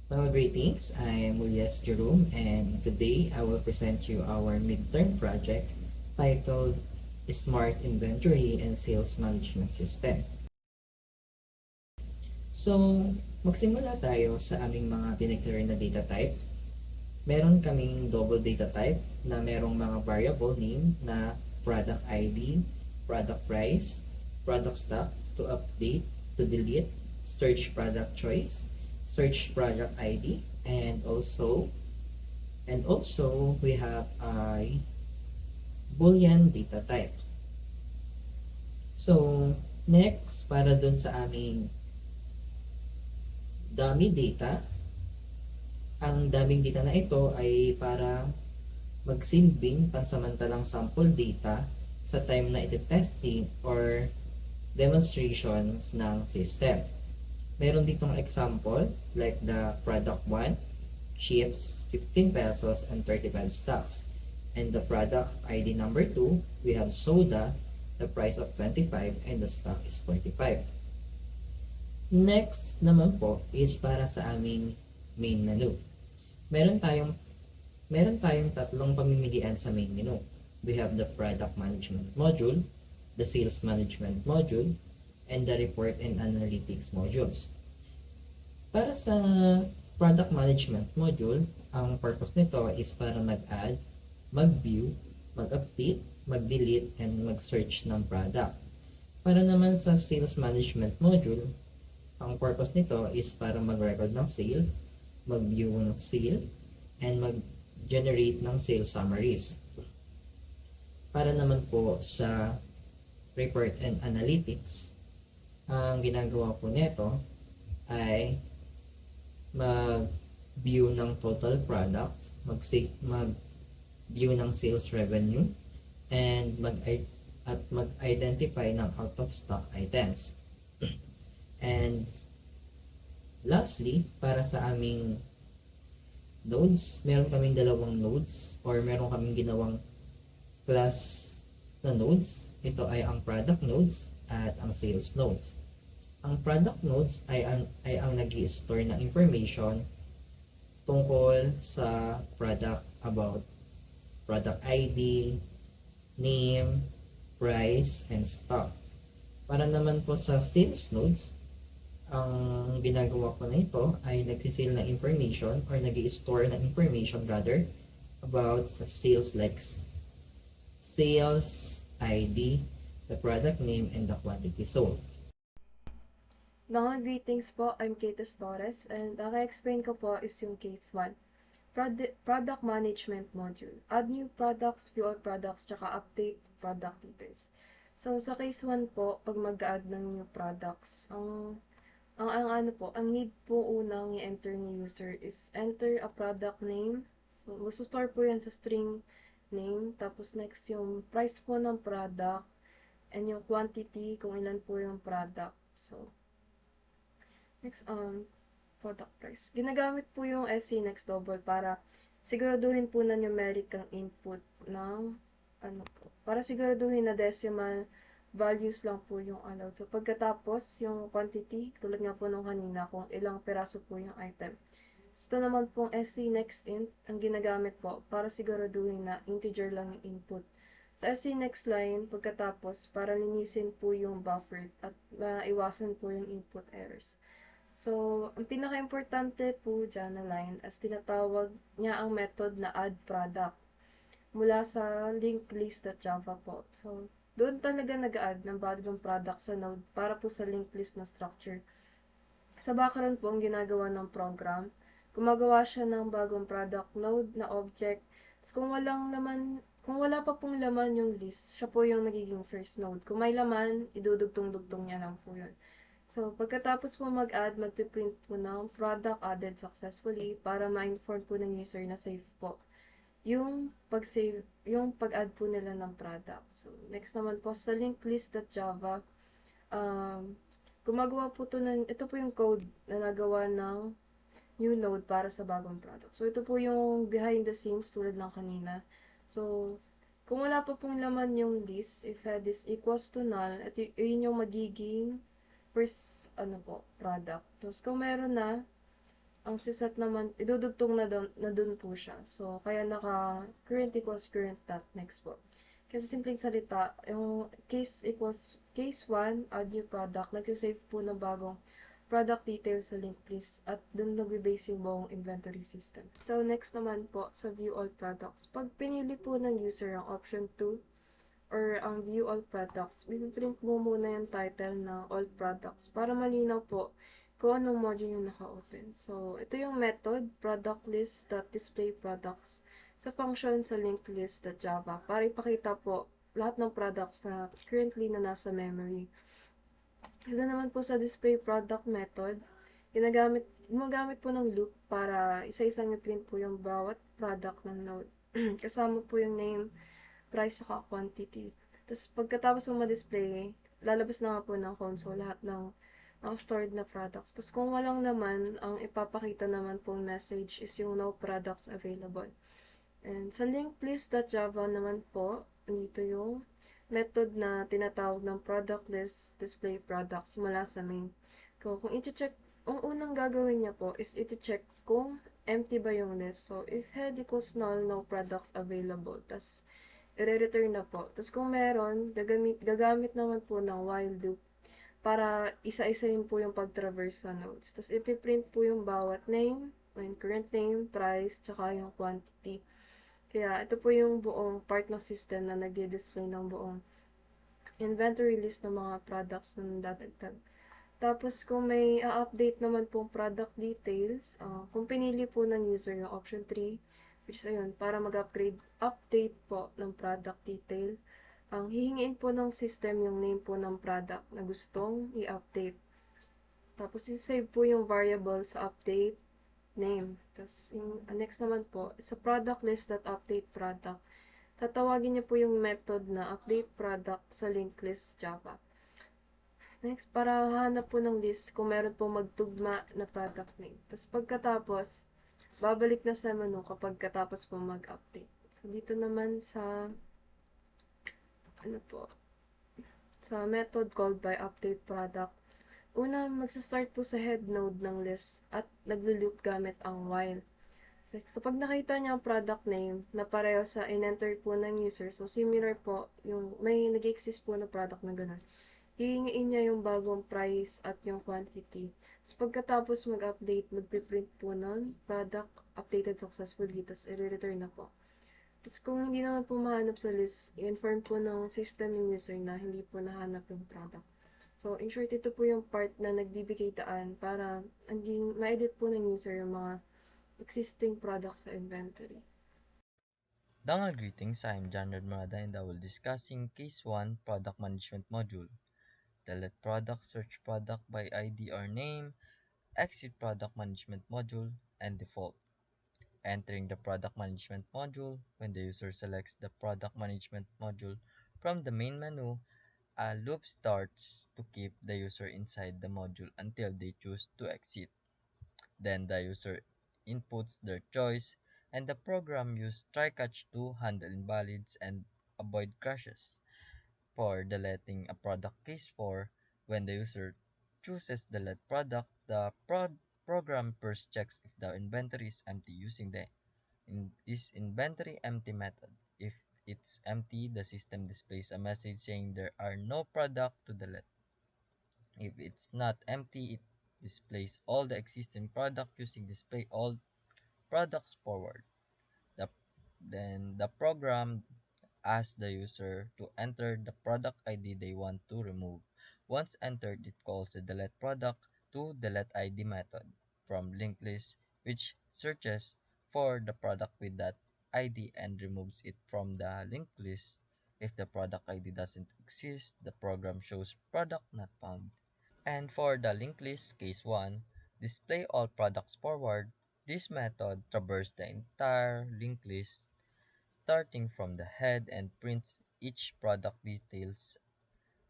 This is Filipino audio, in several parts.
Hello, greetings. I'm Julius Jerome, and today I will present you our midterm project titled Smart Inventory and Sales Management System. So, magsimula tayo sa aming mga dineclare na data types. Meron kaming double data type na merong mga variable name na product ID, product price, product stock, to update, to delete, search product choice, search product ID, and also we have a boolean data type. So next, para dun sa aming dummy data, ang daming data na ito ay para magsilbing pansamantalang sample data sa time na iti-testing or demonstrations ng system. Meron ditong example like the product 1 ships 15 pesos and 35 stocks. And the product ID number 2, we have soda, the price of 25 and the stock is 45. Next naman po is para sa aming main menu. Meron tayong tatlong pamimilian sa main menu. We have the product management module, the sales management module, and the report and analytics modules. Para sa product management module, ang purpose nito is para mag-add, mag-view, mag-update, mag-delete, and mag-search ng product. Para naman sa sales management module, ang purpose nito is para mag-record ng sale, mag-view ng sale, and mag-generate ng sales summaries. Para naman po sa report and analytics, ang ginagawa po nito ay mag-view ng total products, mag-view ng sales revenue, and mag-identify ng out of stock items. And lastly, para sa aming nodes, meron kaming dalawang nodes or meron kaming ginawang class na nodes. Ito ay ang product nodes at ang sales nodes. Ang product nodes ay ang nag-i-store ng information tungkol sa product about product ID, name, price, and stock. Para naman po sa sales nodes, ang ginagawa ko na ito ay nag-sale ng information or nag-i-store ng information rather about sa sales like sales ID, the product name, and the quantity sold. Mga greetings po, I'm Kate Torres, and ang i-explain ko po is yung case 1. Product Management Module. Add new products, view all products, tsaka update product details. So, sa case 1 po, pag mag-add ng new products, ang need po unang i-enter ni user is enter a product name. So, mag-store po yan sa string name. Tapos next, yung price po ng product and yung quantity kung ilan po yung product. So, next, product price. Ginagamit po yung SC Next Double para siguraduhin po na numeric ang input ng para siguraduhin na decimal values lang po yung allowed. So, pagkatapos, yung quantity, tulad nga po nung kanina, kung ilang peraso po yung item. Ito naman pong SC Next Int, ang ginagamit po para siguraduhin na integer lang yung input. Sa SC Next Line, pagkatapos, para linisin po yung buffer at maiwasan po yung input errors. So, ang pinaka-importante po dyan na line as tinatawag niya ang method na add product mula sa linked list.java po. So, doon talaga nag-add ng bagong product sa node para po sa linked list na structure. Sa background po ang ginagawa ng program, gumagawa siya ng bagong product node na object. So, kung wala pa pong laman yung list, siya po yung magiging first node. Kung may laman, idudugtong-dugtong niya lang po yun. So, pagkatapos po mag-add, magpiprint po ng product added successfully para ma-inform po ng user na safe po yung pag-add po nila ng product. So, next naman po sa linked list.java, gumagawa po ito po yung code na nagawa ng new node para sa bagong product. So, ito po yung behind the scenes tulad ng kanina. So, kung wala pa pong laman yung list, if head is equals to null, ito yun yung magiging first, product. Tapos, kung meron na, ang siset naman, idudugtong na dun po siya. So, kaya naka current equals current dot next po. Kasi simpleng salita, yung case equals case 1, add new product, nagsisave po ng bagong product details sa linked list at dun nagbe-base yung buong inventory system. So, next naman po sa view all products. Pag pinili po ng user ang option 2 or ang view all products, pipiprint mo muna yung title ng all products para malinaw po kung anong module yung naka-open. So, ito yung method, product list.display products sa function sa linked list.java para ipakita po lahat ng products na currently na nasa memory. Ito naman po sa display product method, gumagamit po ng loop para isa-isang i-print po yung bawat product ng node. Kasama po yung name, price, saka quantity. Tapos pagkatapos mo ma-display, lalabas na nga po ng console lahat ng stored na products. Tapos kung walang naman, ang ipapakita naman pong message is yung no products available. And sa linked list.java naman po, dito yung method na tinatawag ng product list display products mula sa main. Kung iti-check, ang unang gagawin niya po is iti-check kung empty ba yung list. So, if head equals null, no products available. Tapos, i-return na po. Tapos, kung meron, gagamit naman po ng while loop para isa-isahin po yung pag-traverse sa nodes. Tapos, ipiprint po yung bawat name, yung current name, price, tsaka yung quantity. Kaya ito po yung buong part ng system na nagdi-display ng buong inventory list ng mga products na dadagdag. Tapos kung may update naman pong product details, kung pinili po ng user yung option 3, which is ayun, para mag-upgrade, update po ng product detail, ang hihingiin po ng system yung name po ng product na gustong i-update. Tapos i-save po yung variable sa update name. Tapos yung next naman po, sa product list.update product, tatawagin niyo po yung method na update product sa linked list Java. Next, para hanap po ng list kung meron po magtugma na product name. Tapos pagkatapos, babalik na sa menu kapag katapos po mag-update. So, dito naman sa, ano po, sa method called by update product, una, magsa-start po sa head node ng list at naglo-loop gamit ang while. So, kapag nakita niya ang product name na pareho sa in-enter po ng user, so similar po, yung may nag-exist po na product na ganun, hihingiin niya yung bagong price at yung quantity. So, pagkatapos mag-update, magpiprint po nun, product updated successfully, tapos i-return na po. Tapos kung hindi naman po mahanap sa list, i-inform po ng system yung user na hindi po nahanap yung product. So, in short, ito po yung part na nagbibigay daan para ma-edit po ng user yung mga existing products sa inventory. Dangal greetings, I'm John Radmarada and I will discussing Case 1 Product Management Module. Delete product, search product by ID or name, exit product management module, and default. Entering the product management module, when the user selects the product management module from the main menu, a loop starts to keep the user inside the module until they choose to exit. Then the user inputs their choice, and the program uses try-catch to handle invalids and avoid crashes. For deleting a product case 4, when the user chooses delete product, the program first checks if the inventory is empty using the is inventory empty method. If it's empty, the system displays a message saying there are no product to delete. If it's not empty, it displays all the existing product using display all products forward. The, then the program asks the user to enter the product ID they want to remove. Once entered, it calls the delete product to delete ID method from linked list, which searches for the product with that ID and removes it from the linked list. If the product ID doesn't exist, the program shows product not found. And for the linked list case 1, display all products forward. This method traverses the entire linked list starting from the head and prints each product details,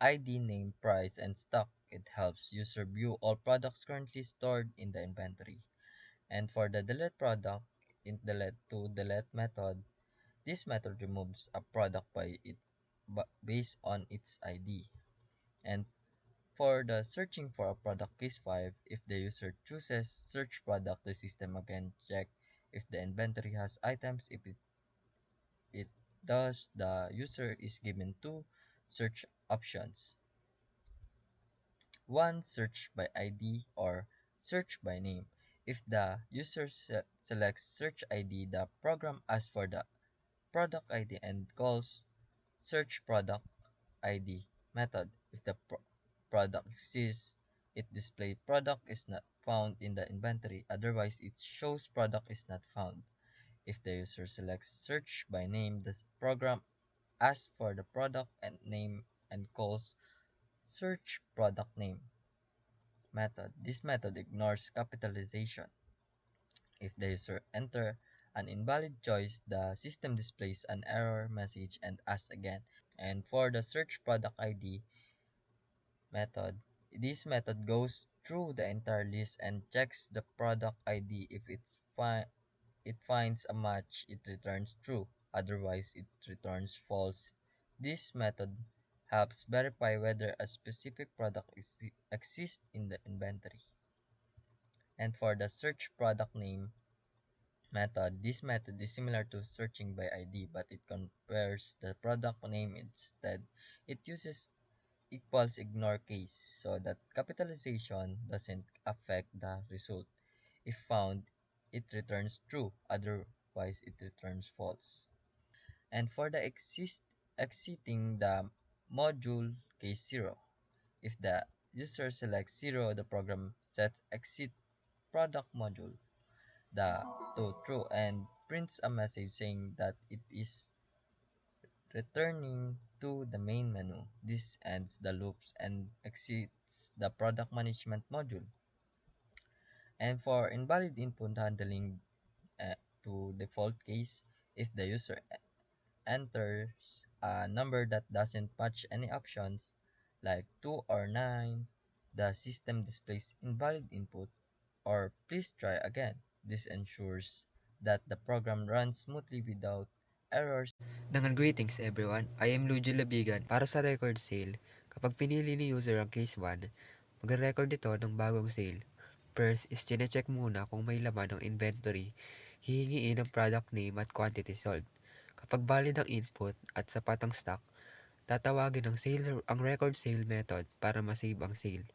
ID, name, price, and stock. It helps user view all products currently stored in the inventory. And for the delete product, in delete to delete method, this method removes a product by it based on its ID. And For the searching for a product case 5, if the user chooses search product, the system again check if the inventory has items. If it does, the user is given two search options. One, search by ID or search by name. If the user selects search ID, the program asks for the product ID and calls search product ID method. If the product exists, it displays product is not found in the inventory. Otherwise, it shows product is not found. If the user selects search by name, the program asks for the product and name and calls search product name method. This method ignores capitalization. If the user enter an invalid choice, the system displays an error message and asks again. And for the search product ID method, this method goes through the entire list and checks the product ID. If it finds a match, it returns true. Otherwise, it returns false. This method helps verify whether a specific product exists in the inventory. And for the search product name method, this method is similar to searching by ID, but it compares the product name instead. It uses equals ignore case so that capitalization doesn't affect the result. If found, it returns true, otherwise it returns false. And for the exiting the module case 0, if the user selects 0, the program sets exit product module the to true and prints a message saying that it is returning to the main menu. This ends the loops and exits the product management module. And for invalid input handling to default case, if the user enters a number that doesn't match any options like 2 or 9, the system displays invalid input or please try again. This ensures that the program runs smoothly without errors. Dengan greetings everyone, I am Luigi Labigan. Para sa record sale, kapag pinili ni user ang case 1, magre-record ito ng bagong sale. First is chine-check muna kung may laman ng inventory, hihingiin ang product name at quantity sold. Kapag valid ang input at sapat ang stock, tatawagin ang record sale method para ma-save ang sale.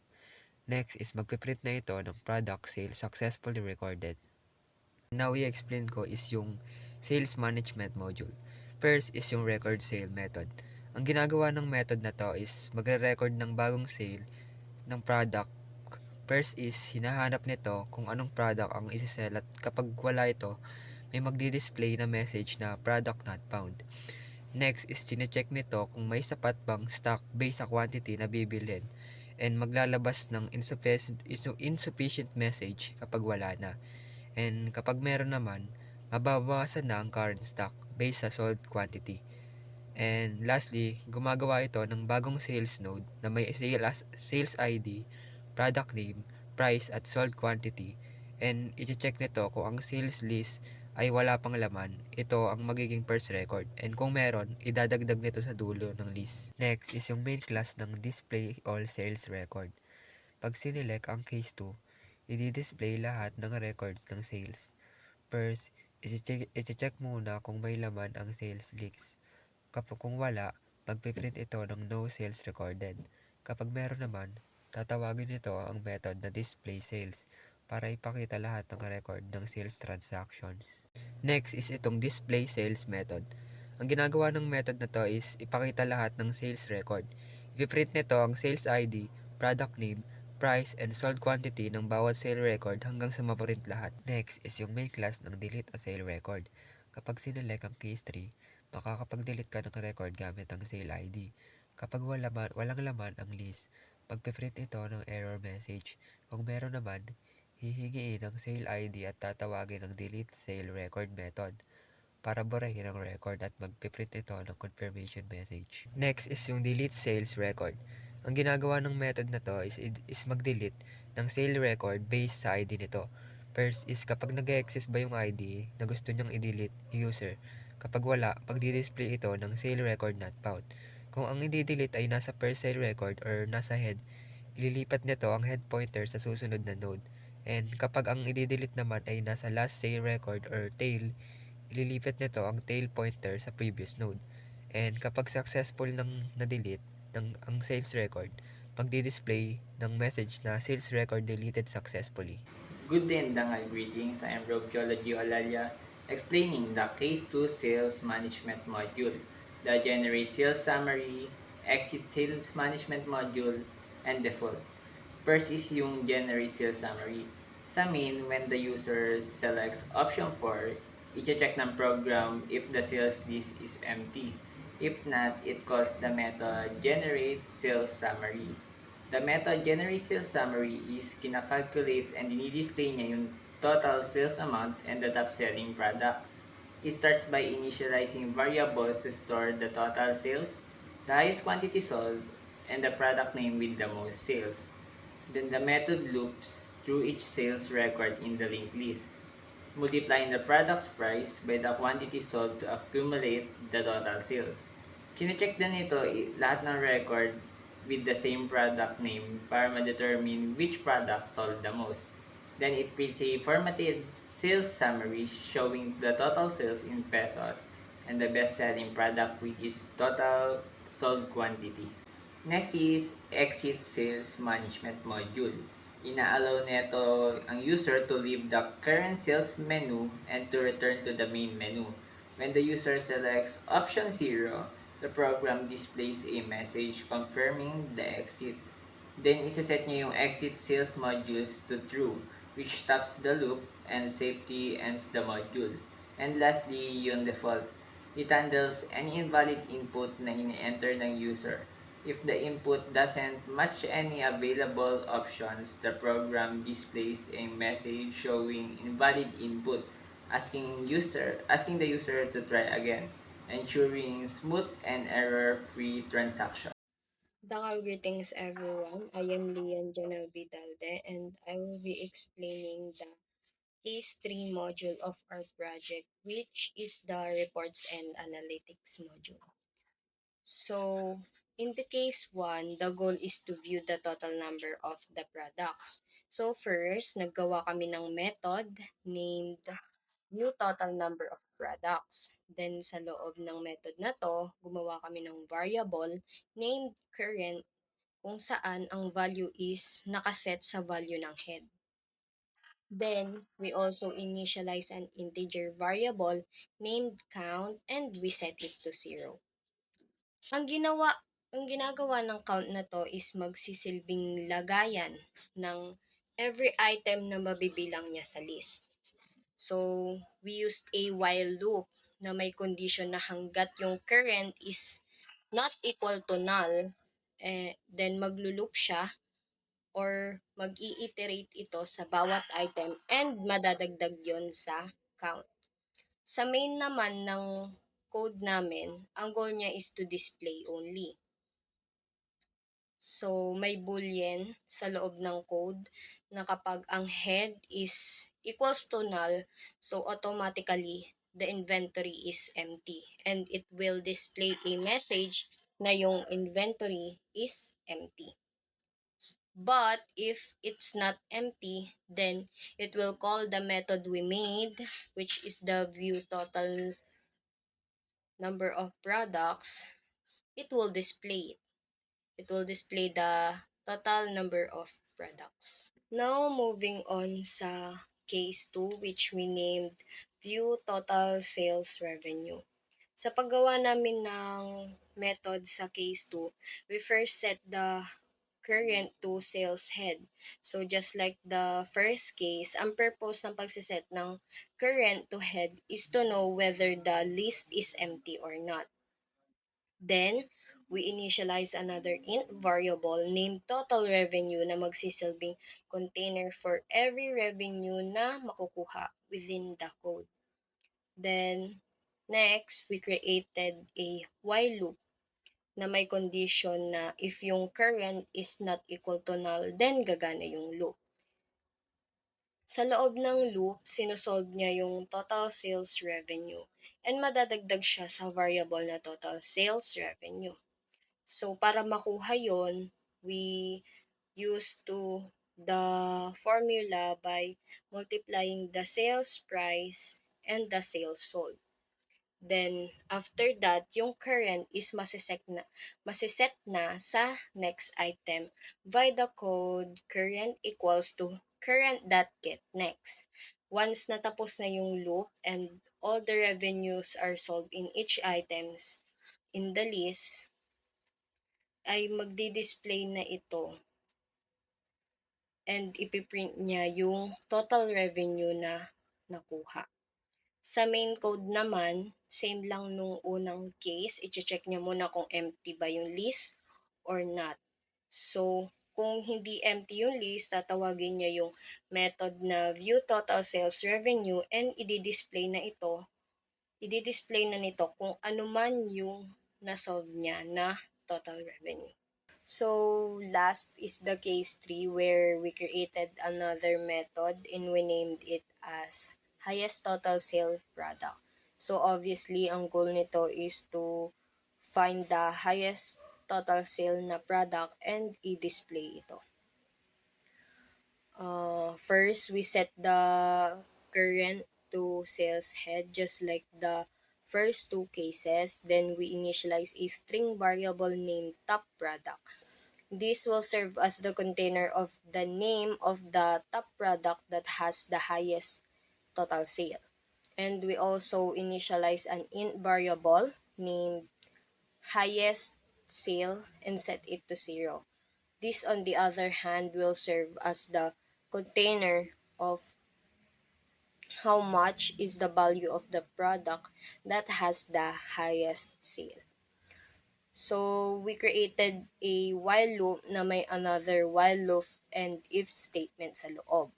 Next is magpiprint na ito ng product sale successfully recorded. Now i-explain ko is yung sales management module. First is yung record sale method. Ang ginagawa ng method na to is magre-record ng bagong sale ng product. First is hinahanap nito kung anong product ang isi-sell at kapag wala ito, may magdi-display na message na product not found. Next is chine-check nito kung may sapat bang stock based sa quantity na bibilhin and maglalabas ng insufficient message kapag wala na. And kapag meron naman, mababawasan na ang current stock based sa sold quantity. And lastly, gumagawa ito ng bagong sales node na may sales ID, product name, price at sold quantity. And i-check nito kung ang sales list ay wala pang laman, ito ang magiging first record. And kung meron, idadagdag nito sa dulo ng list. Next is yung main class ng display all sales record. Pag sinelect ang case 2, i-display lahat ng records ng sales. First, i-check muna kung may laman ang sales list. Kung wala, magpiprint ito ng no sales recorded. Kapag meron naman, tatawagin nito ang method na display sales para ipakita lahat ng record ng sales transactions. Next is itong display sales method. Ang ginagawa ng method na to is ipakita lahat ng sales record. Ipiprint nito ang sales ID, product name, price, and sold quantity ng bawat sale record hanggang sa maprint lahat. Next is yung main class ng delete a sale record. Kapag sinelect ang case 3, makakapag-delete ka ng record gamit ang sale ID. Kapag walang laman ang list, pagpiprint ito ng error message. Kung meron naman, hihingiin ang sale ID at tatawagin ang delete sale record method para burahin ang record at magpiprint ito ng confirmation message. Next is yung delete sales record. Ang ginagawa ng method na to is mag-delete ng sale record based sa ID nito. First is kapag nag-exist ba yung ID na gusto niyang i-delete user. Kapag wala, magdi-display ito ng sale record not found. Kung ang i-delete ay nasa per sale record or nasa head, ililipat nito ang head pointer sa susunod na node. And kapag ang i-delete naman ay nasa last sale record or tail, ililipat nito ang tail pointer sa previous node. And kapag successful nang na-delete ang sales record, magdi-display ng message na sales record deleted successfully. Good day and dangal greetings. I am Rob Geology Olalia, explaining the Case 2 Sales Management Module, the Generate Sales Summary, Exit Sales Management Module, and Default. First is yung Generate Sales Summary. Sa main, when the user selects option 4, i-check ng program if the sales list is empty. If not, it calls the method Generate Sales Summary. The method Generate Sales Summary is kinakalculate and dinidisplay niya yung total sales amount and the top selling product. It starts by initializing variables to store the total sales, the highest quantity sold, and the product name with the most sales. Then the method loops through each sales record in the linked list, multiplying the product's price by the quantity sold to accumulate the total sales. Kine-check din ito lahat ng record with the same product name para ma-determine which product sold the most. Then it prints a formatted sales summary showing the total sales in pesos and the best-selling product with its total sold quantity. Next is Exit Sales Management Module. Ina-allow nito ang user to leave the current sales menu and to return to the main menu. When the user selects option 0, the program displays a message confirming the exit. Then, isaset niya yung exit sales modules to true, which stops the loop and safety ends the module. And lastly, yung default. It handles any invalid input na ini-enter ng user. If the input doesn't match any available options, the program displays a message showing invalid input, asking the user to try again, ensuring smooth and error-free transaction. Dangal greetings everyone. I am Lian Janel Vidalde and I will be explaining the Case 3 module of our project, which is the Reports and Analytics module. So, in the case 1, the goal is to view the total number of the products. So first, naggawa kami ng method named view total number of products. Then sa loob ng method na to, gumawa kami ng variable named current kung saan ang value is nakaset sa value ng head. Then, we also initialize an integer variable named count and we set it to 0. Ang ginagawa ng count na to is magsisilbing lagayan ng every item na mabibilang niya sa list. So, we used a while loop na may condition na hanggat yung current is not equal to null, then maglo-loop siya or mag-i-iterate ito sa bawat item and madadagdag yon sa count. Sa main naman ng code namin, ang goal niya is to display only. So, may boolean sa loob ng code na kapag ang head is equals to null, so automatically, the inventory is empty. And it will display a message na yung inventory is empty. But if it's not empty, then it will call the method we made, which is the view total number of products. It will display it. It will display the total number of products. Now, moving on sa case 2, which we named view total sales revenue. Sa paggawa namin ng method sa case 2, we first set the current to sales head. So, just like the first case, ang purpose ng pagsiset ng current to head is to know whether the list is empty or not. Then, we initialize another int variable named total revenue na magsisilbing container for every revenue na makukuha within the code. Then, next, we created a while loop na may condition na if yung current is not equal to null, then gagana yung loop. Sa loob ng loop, sinosolve niya yung total sales revenue and madadagdag siya sa variable na total sales revenue. So, para makuha yon, we used to the formula by multiplying the sales price and the sales sold. Then, after that, yung current is masiset na sa next item by the code current equals to current.getNext. Once natapos na yung loop and all the revenues are sold in each items in the list, ay magdi-display na ito and ipiprint niya yung total revenue na nakuha. Sa main code naman, same lang nung unang case, i-check niya muna kung empty ba yung list or not. So, kung hindi empty yung list, tatawagin niya yung method na view total sales revenue and i-display na nito kung ano man yung na-solve niya na total revenue. So, last is the case 3 where we created another method and we named it as highest total sale product. So, obviously, ang goal nito is to find the highest total sale na product and i-display ito. First, we set the current to sales head just like the first two cases. Then, we initialize a string variable named top product. This will serve as the container of the name of the top product that has the highest total sale. And we also initialize an int variable named highest sale and set it to 0. This, on the other hand, will serve as the container of how much is the value of the product that has the highest sale. So, we created a while loop na may another while loop and if statement sa loob.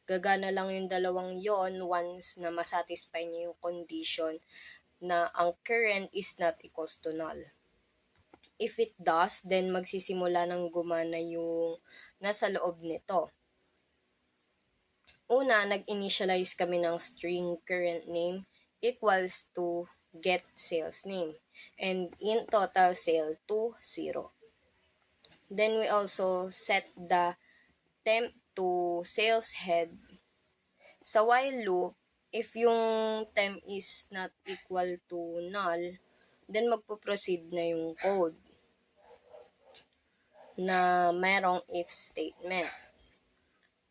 Gagana lang yung dalawang yon once na masatisfy niya yung condition na ang current is not equals to null. If it does, then magsisimula ng gumana yung nasa loob nito. Una, nag-initialize kami ng string current name equals to get sales name and in total sale to 0. Then we also set the temp to sales head. Sa while loop, if yung temp is not equal to null, then magpo-proceed na yung code na mayroong if statement.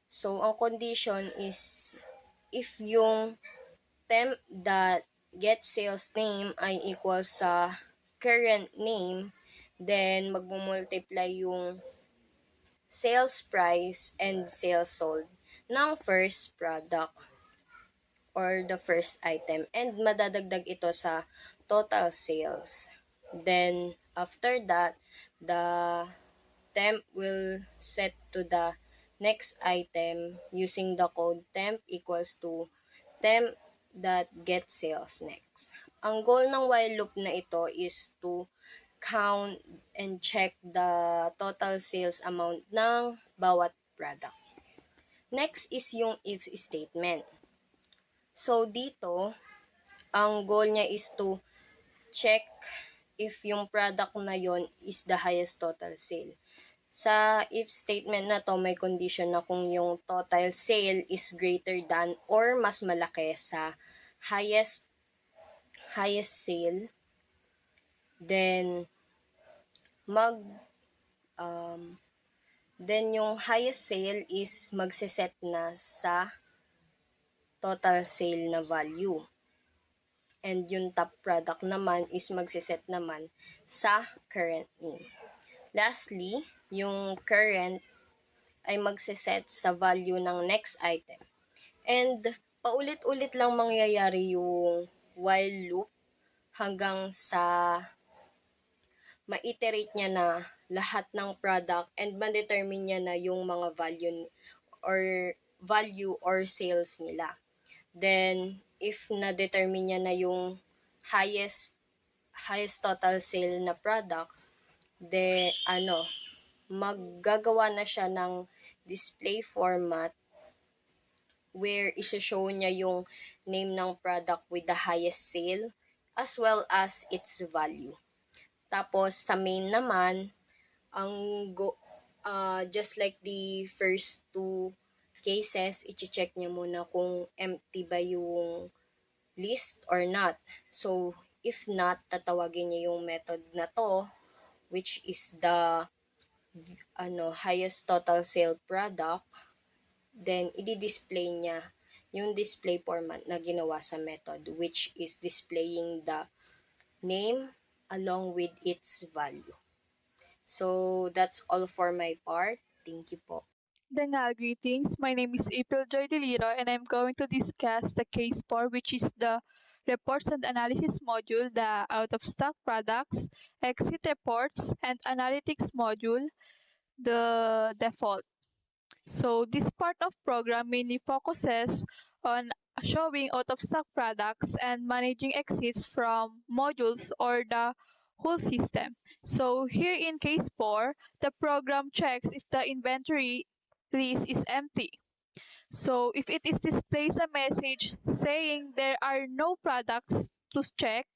So, ang condition is if yung temp that get sales name ay equal sa current name, then magmumultiply yung sales price and sales sold ng first product or the first item and madadagdag ito sa total sales. Then, after that, the temp will set to the next item using the code temp equals to temp that get sales next. Ang goal ng while loop na ito is to count and check the total sales amount ng bawat product. Next is yung if statement. So, dito, ang goal niya is to check if yung product na yon is the highest total sale. Sa if statement na to, may condition na kung yung total sale is greater than or mas malaki sa highest sale, then yung highest sale is magsiset na sa total sale na value. And yung top product naman is magsiset naman sa current name. Lastly, yung current ay magsiset sa value ng next item. And paulit-ulit lang mangyayari yung while loop hanggang sa ma-iterate niya na lahat ng product and ma-determine niya na yung mga value or sales nila. Then, if na-determine niya na yung highest total sale na product, maggagawa na siya ng display format where isa-show niya yung name ng product with the highest sale as well as its value. Tapos, sa main naman, just like the first two cases, i-check niya muna kung empty ba yung list or not. So, if not, tatawagin niya yung method na to, which is the highest total sale product, then i-display niya yung display format na ginawa sa method, which is displaying the name along with its value. So, that's all for my part. Thank you po. Dangal greetings. My name is April Joy Deliro and I'm going to discuss the case 4, which is the reports and analysis module, the out of stock products, exit reports, and analytics module, the default. So this part of program mainly focuses on showing out of stock products and managing exits from modules or the whole system. So here in case 4, the program checks if the inventory list is empty. So if it is displays a message saying there are no products to check,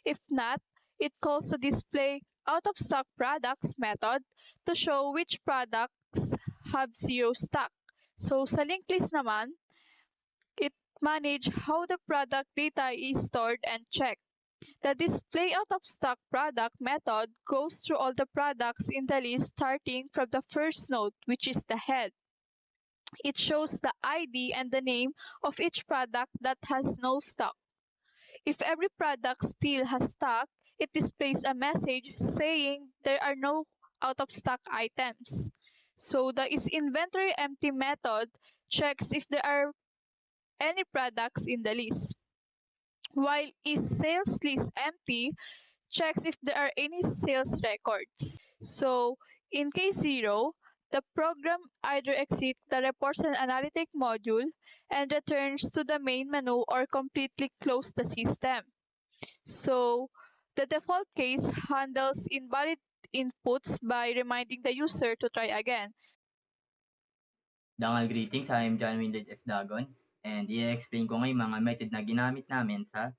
if not, it calls the display out of stock products method to show which products have zero stock. So sa linked list naman, it manage how the product data is stored and checked. The display out of stock product method goes through all the products in the list starting from the first node, which is the head. It shows the ID and the name of each product that has no stock. If every product still has stock, it displays a message saying there are no out of stock items. So the is inventory empty method checks if there are any products in the list, while is sales list empty checks if there are any sales records. So in case 0, the program either exits the reports and analytic module and returns to the main menu or completely close the system. So the default case handles invalid inputs by reminding the user to try again. Dangal greetings, I am John Winded F. Dagon, and i-explain ko ngayon mga method na ginamit namin sa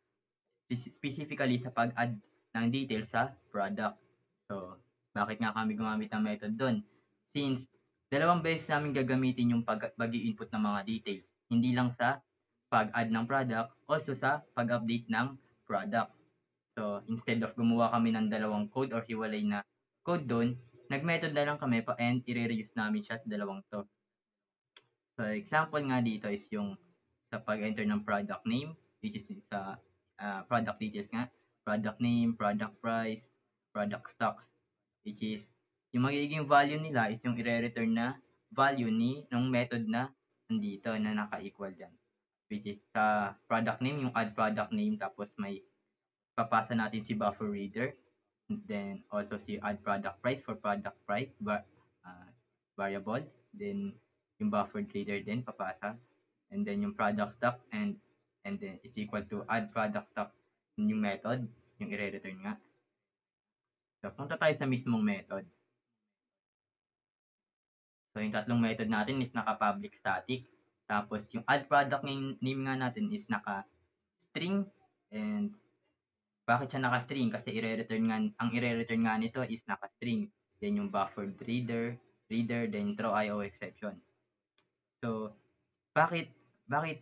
specifically sa pag-add ng details sa product. So, bakit nga kami gumamit ng method doon? Since dalawang beses namin gagamitin yung pag-i-input ng mga details. Hindi lang sa pag-add ng product, also sa pag-update ng product. So, instead of gumawa kami ng dalawang code or hiwalay na code doon, nag-method na lang kami and i-reuse namin siya sa dalawang to. So, example nga dito is yung sa pag-enter ng product name, which is sa product details nga, product name, product price, product stock, which is yung magiging value nila is yung i-return na value ng method na nandito na naka-equal dyan. Which is sa product name, yung add product name, tapos may papasa natin si buffer reader, then also si add product price for product price variable, then yung buffered reader din papasa, and then yung product stock and then is equal to add product stock yung method, yung i-return nga. So, punta tayo sa mismong method. So, yung tatlong method natin is naka-public static. Tapos, yung add product name nga natin is naka-string. And, bakit siya naka-string? Kasi ang i-return nga nito is naka-string. Then, yung buffered reader, then throw IO exception. So, bakit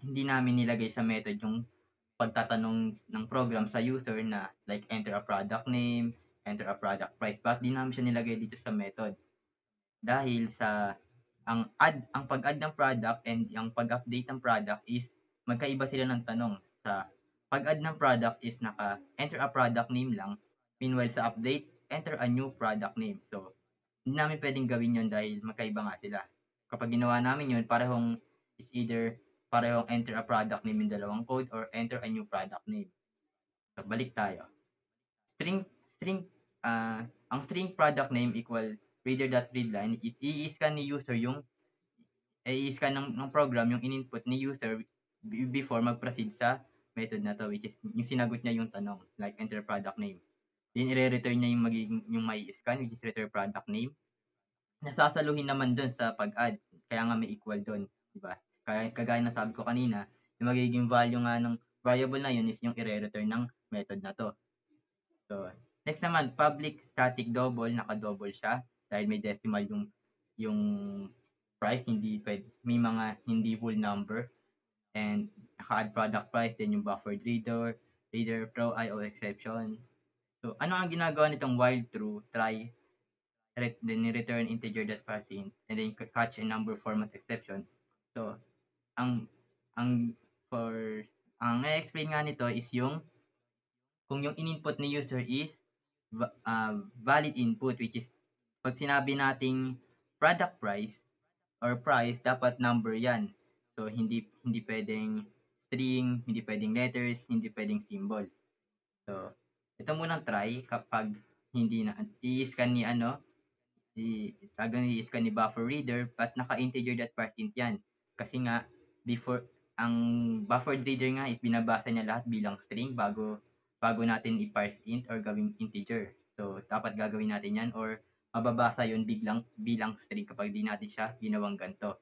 hindi namin nilagay sa method yung pagtatanong ng program sa user na like enter a product name, enter a product price? Bakit di namin siya nilagay dito sa method? Dahil sa ang pag-add ng product and ang pag-update ng product is magkaiba sila ng tanong. Sa pag-add ng product is enter a product name lang, meanwhile sa update, enter a new product name. So, hindi namin pwedeng gawin yun dahil magkaiba nga sila. Kapag ginawa namin yun, parehong enter a product name yung dalawang code or enter a new product name. So, balik tayo. Ang string product name equal reader.readline is i-scan ni user i-scan ng program yung in-input ni user before mag-proceed sa method na to, which is yung sinagot niya yung tanong, like enter product name. Then, i-return niya yung may scan, which is return product name. Nasasaluhin naman dun sa pag-add. Kaya nga may equal dun. Diba? Kagaya na sabi ko kanina, yung magiging value nga ng variable na yun is yung i-return ng method na to. So, next naman, public static double, naka-double siya dahil may decimal yung yung price, may mga hindi full number, and naka-add product price, then yung buffered reader, throw, IO exception. So, ano ang ginagawa nitong while true, try, then return integer that passing, and then catch a number format exception. So, ang ang for ang na-explain nga nito is kung yung in-input ni user is valid input, which is pag sinabi nating product price or price, dapat number yan. So, hindi pwedeng string, hindi pwedeng letters, hindi pwedeng symbol. So, ito munang try kapag hindi na, i-scan ni i-scan ni buffer reader, but naka-integer that %, yan. Kasi nga, before, ang buffered reader nga is binabasa niya lahat bilang string bago natin i-parse int or gawing integer. So, dapat gagawin natin yan or mababasa yun bilang string kapag di natin siya ginawang ganito.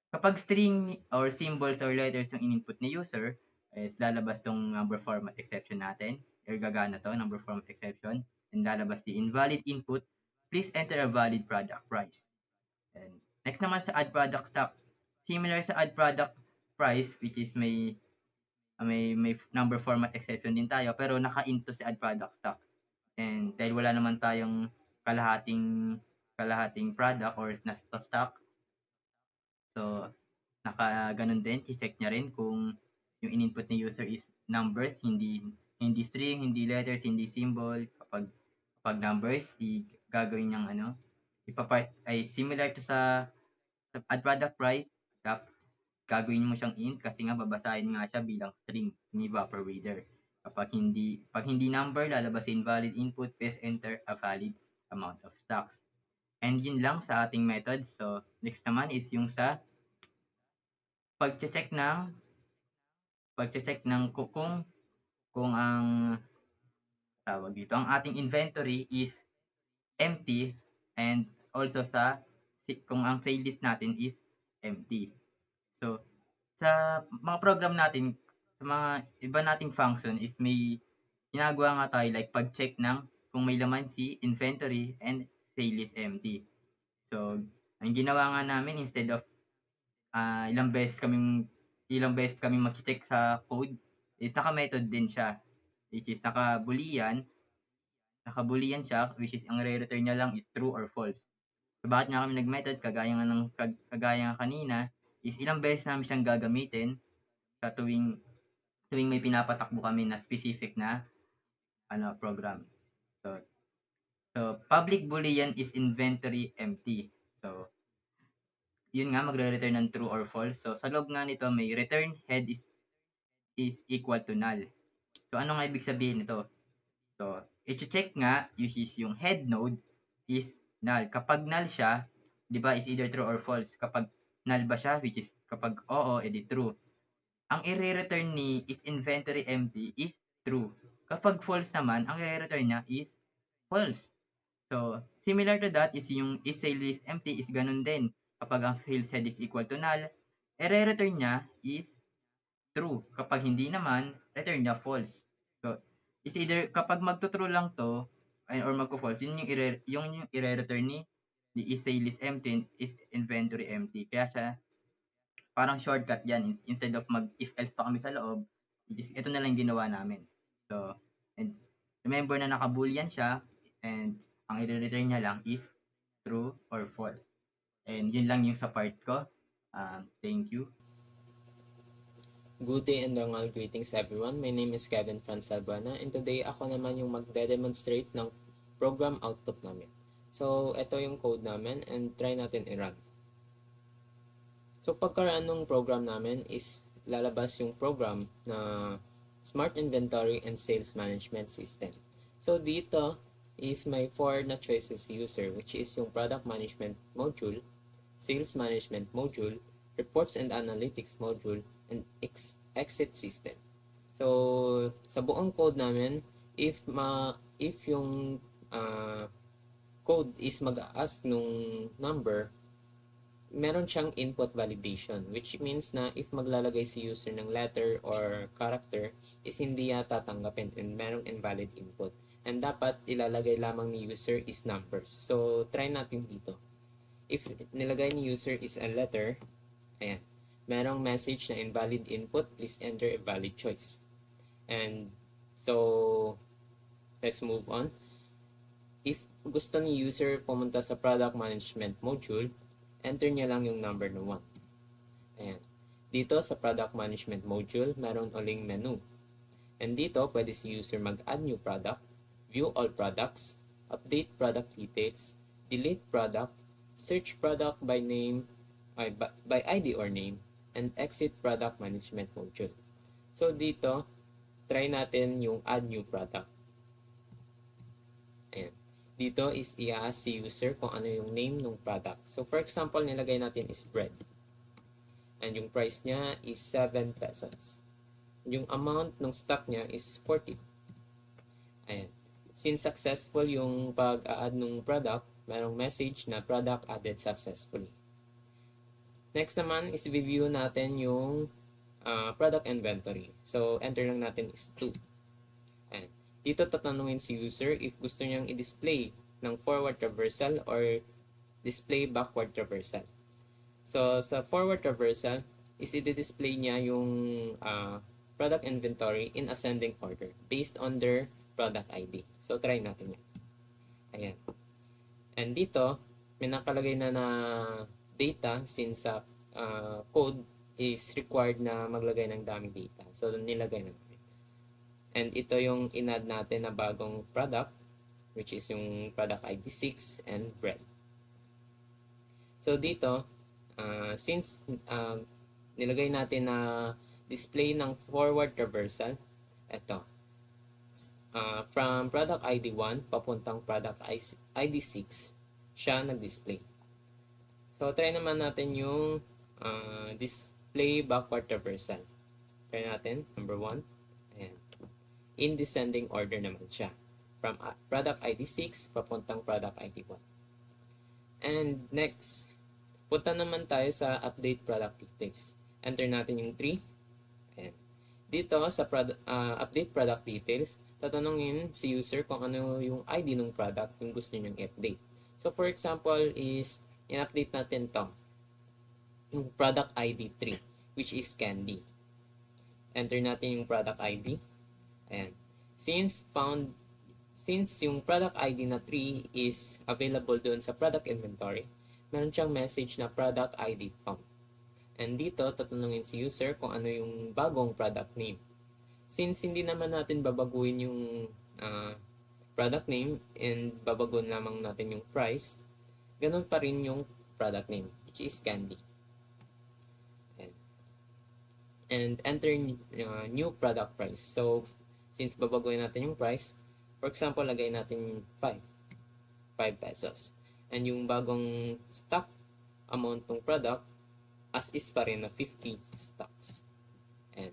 Kapag string or symbols or letters yung in-input ni user, is lalabas tong number format exception natin. Or gagana to, number format exception. And lalabas si invalid input. Please enter a valid product price. And next naman sa add product stock. Similar sa add product price, which is may number format exception din tayo, pero naka-into si add product stock. And dahil wala naman tayong kalahating product or nasa stock, so naka-ganun din, i-check niya rin kung yung in-input ni user is numbers, hindi string, hindi letters, hindi symbol. Kapag numbers, gagawin niyang ay similar to sa add product price, gagawin mo siyang int kasi nga babasahin nga siya bilang string ni buffer reader. Pag hindi number, lalabas invalid input, please enter a valid amount of stocks. And yun lang sa ating method. So, next naman is yung sa pag-check ng kung ang tawag dito, ang ating inventory is empty, and also kung ang sale list natin is empty. So, sa mga program natin, sa mga iba nating function is may ginagawa nga tayo like pag-check ng kung may laman si inventory and sale list empty. So, ang ginawa nga namin, instead of ilang beses kaming mag-check sa code, is naka-method din siya, which is naka-boolean siya, which is ang re-return niya lang is true or false. So, bakit nga kami nag-method, kagaya nga kanina, is ilang beses namin siyang gagamitin sa tuwing may pinapatakbo kami na specific na program. So public boolean is inventory empty. So, yun nga, magre-return ng true or false. So, sa loob nga nito, may return head is equal to null. So, ano nga ibig sabihin nito? So, i-check nga, yung head node is null. Kapag null siya, di ba, is either true or false. Kapag null ba siya, which is kapag oo, edi true. Ang i-return ni is inventory empty is true. Kapag false naman, ang i-return niya is false. So, similar to that is yung is sale list empty is ganun din. Kapag ang sales head is equal to null, i-return niya is true. Kapag hindi naman, return niya false. So, is either kapag magto-true lang to or magko-false, yun yung i-return ni is sale list empty is inventory empty. Kaya siya parang shortcut yan. Instead of if else pa kami sa loob, ito na lang ginawa namin. So, and remember na naka-boolean siya, and ang i-return niya lang is true or false. And yun lang yung sa part ko. Thank you. Good day and normal greetings everyone. My name is Kevin Franz Albuena and today ako naman yung magde-demonstrate ng program output namin. So, ito yung code namin and try natin i-run. So, pagkaraan ng program namin is lalabas yung program na Smart Inventory and Sales Management System. So, dito is my 4 na choices user, which is yung Product Management Module, Sales Management Module, Reports and Analytics Module, and Exit System. So, sa buong code namin, if yung code is mag-ask nung number, meron siyang input validation, which means na if maglalagay si user ng letter or character, is hindi yata tatanggapin and merong invalid input. And dapat ilalagay lamang ni user is numbers. So, try natin dito. If nilagay ni user is a letter, ayan, merong message na invalid input, please enter a valid choice. And so, let's move on. If gusto ni user pumunta sa product management module, enter niya lang yung number na 1. Ayan. Dito sa product management module, meron uling menu. And dito, pwede si user mag-add new product, view all products, update product details, delete product, search product by name, by ID or name, and exit product management module. So dito, try natin yung add new product. Ayan. Dito is i-ask si user kung ano yung name ng product. So for example, nilagay natin is bread. And yung price niya is 7 pesos. Yung amount ng stock niya is 40. Ayan. Since successful yung pag-add ng product, merong message na product added successfully. Next naman is review natin yung product inventory. So enter lang natin is 2. Ayan. Dito tatanungin si user if gusto niyang i-display ng forward traversal or display backward traversal. So, sa forward traversal, is i-display niya yung product inventory in ascending order based on their product ID. So, try natin yan. Ayan. And dito, may nakalagay na data since sa code is required na maglagay ng daming data. So, nilagay na natin. And ito yung in-add natin na bagong product, which is yung product ID 6 and bread. So, dito, since nilagay natin na display ng forward traversal, ito, from product ID 1 papuntang product ID 6, siya nag-display. So, try naman natin yung display backward traversal. Try natin, number 1. Ayan. In descending order naman siya. From product ID 6 papuntang product ID 1. And next, punta naman tayo sa update product details. Enter natin yung 3. Ayan. Dito sa update product details, tatanungin si user kung ano yung ID ng product yung gusto niyang i-update. So for example is, in-update natin to. Yung product ID 3, which is candy. Enter natin yung product ID. Ayan. Since yung product ID na 3 is available doon sa product inventory, meron siyang message na product ID found. And dito, tatanungin si user kung ano yung bagong product name. Since hindi naman natin babaguhin yung product name and babaguhin lamang natin yung price, ganun pa rin yung product name, which is candy. And enter new product price. So, since babaguhin natin yung price, for example, lagay natin 5 pesos. And yung bagong stock amount ng product as is pa rin na 50 stocks. And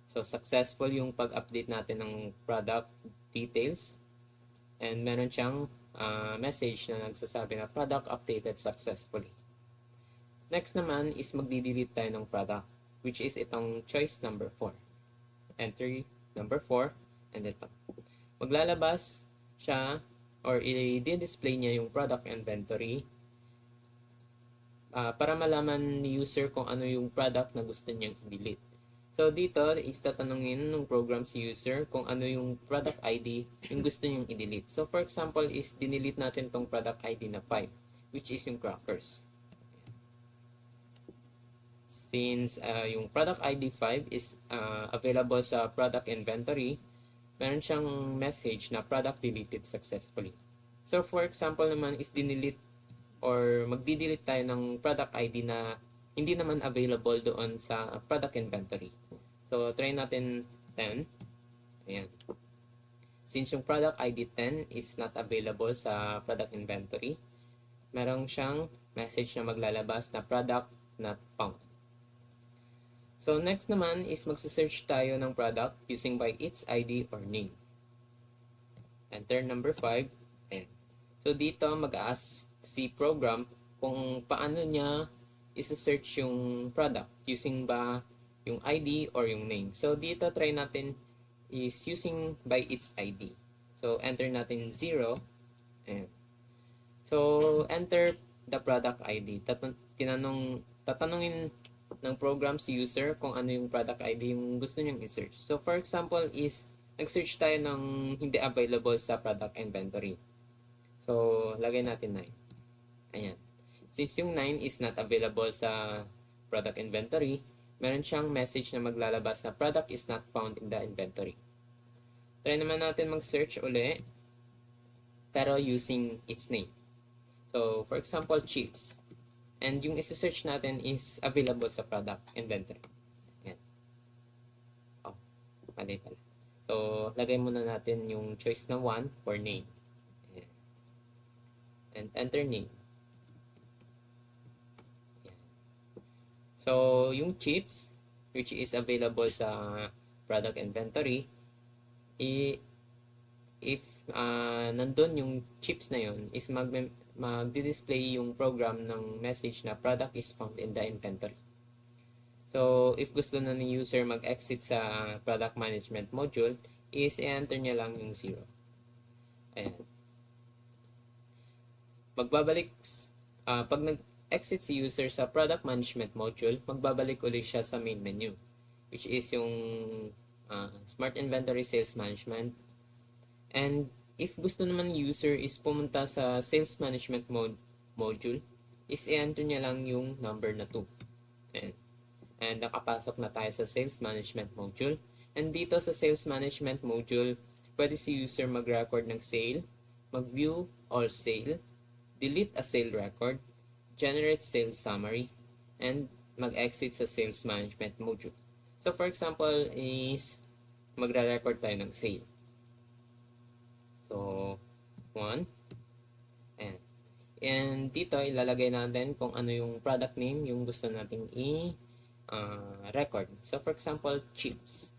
so successful yung pag-update natin ng product details, and meron siyang message na nagsasabi na product updated successfully. Next naman is magdi-delete tayo ng product, which is itong choice number 4. Enter number 4 and ito. Maglalabas siya or i-display niya yung product inventory para malaman ni user kung ano yung product na gusto niyang i-delete. So dito is tatanungin ng program si user kung ano yung product ID yung gusto niyang i-delete. So for example is dinelete natin tong product ID na 5, which is yung crackers. Since yung product ID 5 is available sa product inventory, meron siyang message na product deleted successfully. So for example naman is dinelete or magdi-delete tayo ng product ID na hindi naman available doon sa product inventory. So try natin 10. Ayan. Since yung product ID 10 is not available sa product inventory, meron siyang message na maglalabas na product not found. So next naman is magsa-search tayo ng product using by its ID or name. Enter number 5. Ayan. So dito mag-ask si program kung paano niya isa-search yung product using ba yung ID or yung name. So dito try natin is using by its ID. So enter natin 0. Ayan. So enter the product ID. Tatanungin ng program si user kung ano yung product ID yung gusto niyong i-search. So, for example is, nag-search tayo ng hindi available sa product inventory. So, lagay natin 9. Ayan. Since yung 9 is not available sa product inventory, meron siyang message na maglalabas na product is not found in the inventory. Try naman natin mag-search uli, pero using its name. So, for example, chips. And yung isi-search natin is available sa product inventory. Ayan. Oh, mali pala. So, lagay muna natin yung choice na 1 for name. Ayan. And enter name. Ayan. So, yung chips, which is available sa product inventory, if nandun yung chips na yun, is magdi-display yung program ng message na product is found in the inventory. So, if gusto na ni user mag-exit sa product management module, is i-enter niya lang yung 0. Ayan. Magbabalik, pag nag-exit si user sa product management module, magbabalik ulit siya sa main menu, which is yung Smart Inventory Sales Management. And if gusto naman user is pumunta sa sales management module, is i-enter niya lang yung number na 2. And nakapasok na tayo sa sales management module. And dito sa sales management module, pwede si user mag-record ng sale, mag-view all sale, delete a sale record, generate sales summary, and mag-exit sa sales management module. So for example is magre-record tayo ng sale. So, 1. And dito, ilalagay natin kung ano yung product name yung gusto nating i-record. So, for example, chips.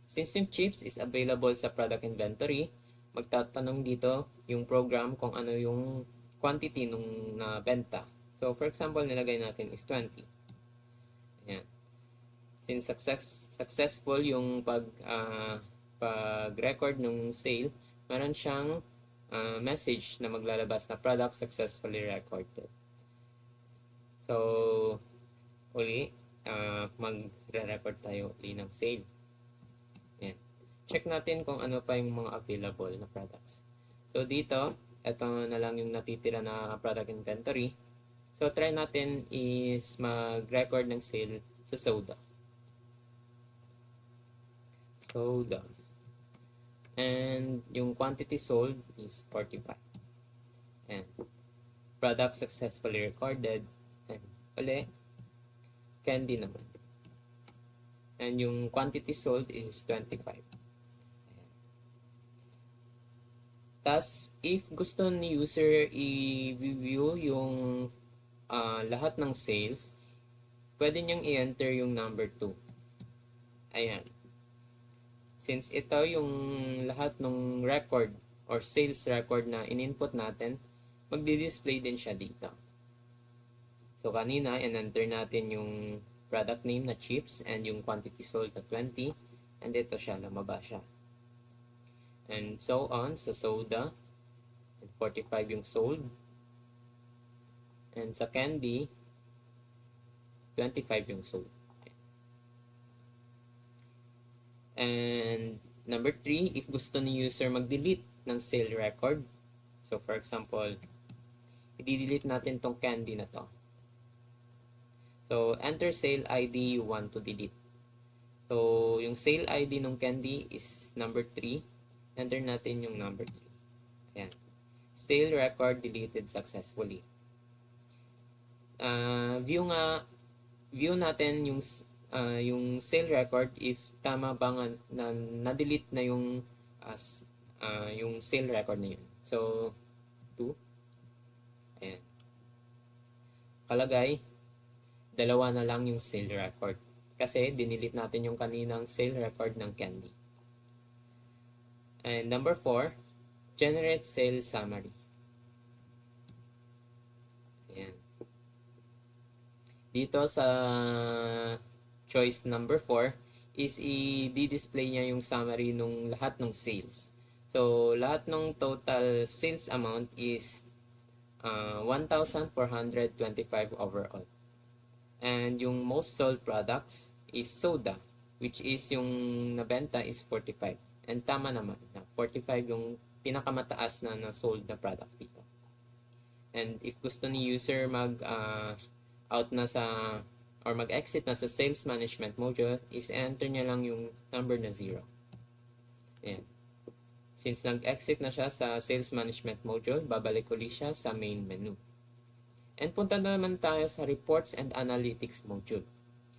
Since yung chips is available sa product inventory, magtatanong dito yung program kung ano yung quantity nung nabenta. So, for example, nilagay natin is 20. Ayan. Since successful yung pag-record ng sale, meron siyang message na maglalabas na product successfully recorded. So, uli, magre-record tayo uli ng sale. Ayan. Check natin kung ano pa yung mga available na products. So, dito, ito na lang yung natitira na product inventory. So, try natin is mag-record ng sale sa soda. Soda. And yung quantity sold is 45. And product successfully recorded. And uli, candy naman. And yung quantity sold is 25. Tas, if gusto ni user i-view yung lahat ng sales, pwede niyang i-enter yung number 2. Ayan. Since ito yung lahat ng record or sales record na in-input natin, magdi-display din siya dito. So, kanina, in-enter natin yung product name na chips and yung quantity sold na 20. And ito siya, lumabas siya. And so on, sa soda, 45 yung sold. And sa candy, 25 yung sold. And number 3, if gusto ni user mag-delete ng sale record. So for example, i-delete natin tong candy na to. So enter sale ID you want to delete. So yung sale ID ng candy is number 3. Enter natin yung number 3. Ayan. Sale record deleted successfully. View natin yung sale record if tama ba nga na-delete na yung sale record na yun. So, 2. Ayan. Kalagay, 2 na lang yung sale record. Kasi, dinilit natin yung kaninang sale record ng candy. And number 4, generate sale summary. Ayan. Dito sa choice number 4 is i-display niya yung summary nung lahat ng sales. So, lahat ng total sales amount is 1,425 overall. And yung most sold products is soda, which is yung nabenta is 45. And tama naman, 45 yung pinakamataas na na-sold na product dito. And if gusto ni user out na sa or mag-exit na sa sales management module, is enter niya lang yung number na 0. Ayan. Since nag-exit na siya sa sales management module, babalik ulit siya sa main menu. And punta na naman tayo sa reports and analytics module.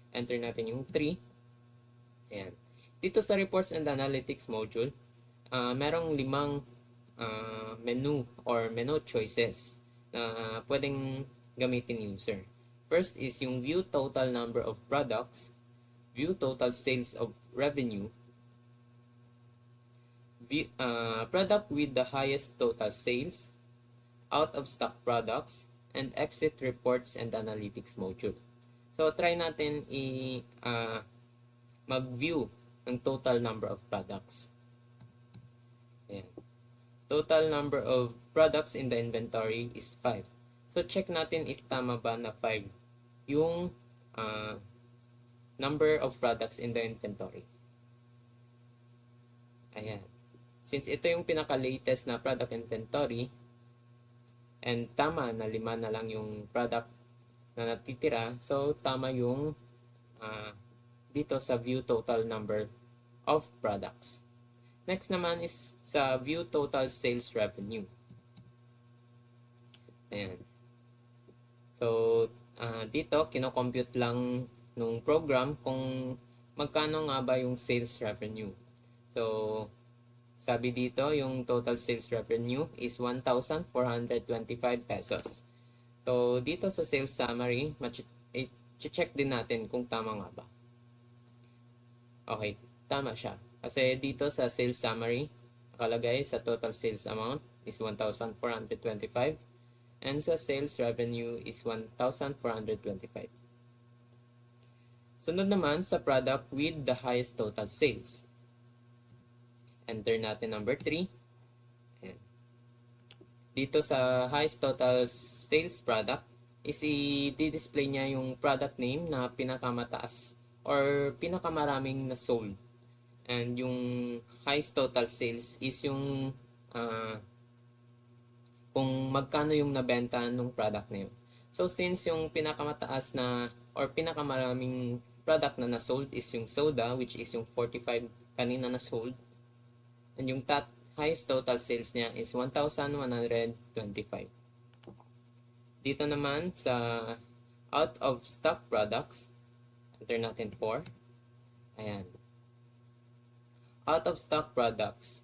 Enter natin yung 3. Ayan. Dito sa reports and analytics module, merong 5 menu or menu choices na pwedeng gamitin user. First is yung view total number of products, view total sales of revenue, view, product with the highest total sales, out of stock products, and exit reports and analytics module. So try natin mag-view ng total number of products. Ayan. Total number of products in the inventory is 5. So check natin if tama ba na 5 yung number of products in the inventory. Ayan. Since ito yung pinaka-latest na product inventory, and tama na 5 na lang yung product na natitira, so tama yung dito sa view total number of products. Next naman is sa view total sales revenue. Ayan. So, dito, kino-compute lang nung program kung magkano nga ba yung sales revenue. So, sabi dito, yung total sales revenue is 1,425 pesos. So, dito sa sales summary, check din natin kung tama nga ba. Okay, tama siya. Kasi dito sa sales summary, nakalagay sa total sales amount is 1,425 and sa sales revenue is 1,425. Sunod naman sa product with the highest total sales. Enter natin number 3. Ayan. Dito sa highest total sales product is i-display niya yung product name na pinakamataas or pinakamaraming na sold. And yung highest total sales is yung kung magkano yung nabenta ng product na yun. So since yung pinakamataas na or pinakamaraming product na na-sold is yung soda, which is yung 45 kanina na-sold, and yung highest total sales niya is 1,125. Dito naman sa out of stock products, enter natin 4. Ayan. Out of stock products,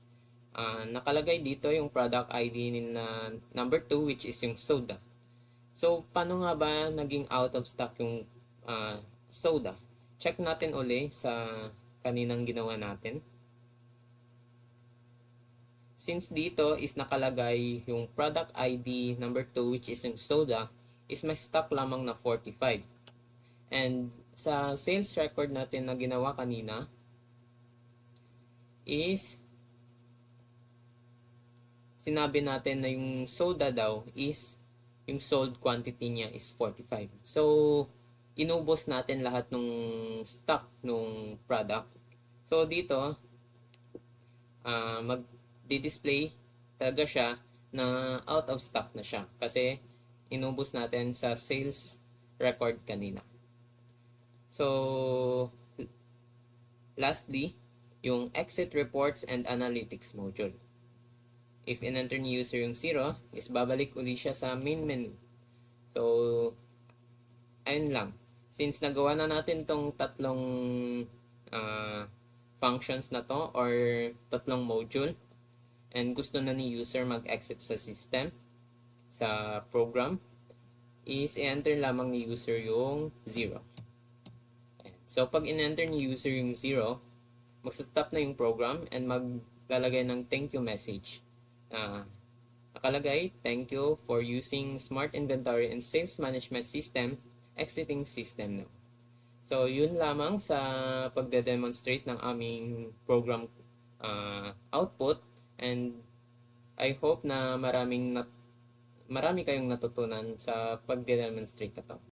nakalagay dito yung product ID na number 2, which is yung soda. So, paano nga ba naging out of stock yung soda? Check natin uli sa kaninang ginawa natin. Since dito is nakalagay yung product ID number 2, which is yung soda, is may stock lamang na 45. And sa sales record natin na ginawa kanina, is sinabi natin na yung soda daw is yung sold quantity niya is 45. So, inubos natin lahat ng stock ng product. So, dito, mag-display talaga siya na out of stock na siya kasi inubos natin sa sales record kanina. So, lastly, yung exit reports and analytics module. If in-enter ni user yung 0, is babalik uli siya sa main menu. So, ayun lang. Since nagawa na natin tong tatlong functions na to or tatlong module, and gusto na ni user mag-exit sa system, sa program, is i-enter lamang ni user yung 0. So, pag in-enter ni user yung 0, magsa-stop na yung program and maglalagay ng thank you message. Nakalagay, thank you for using Smart Inventory and Sales Management System, exiting system now. So, yun lamang sa pagde-demonstrate ng aming program output, and I hope na maraming marami kayong natutunan sa pagde-demonstrate na to.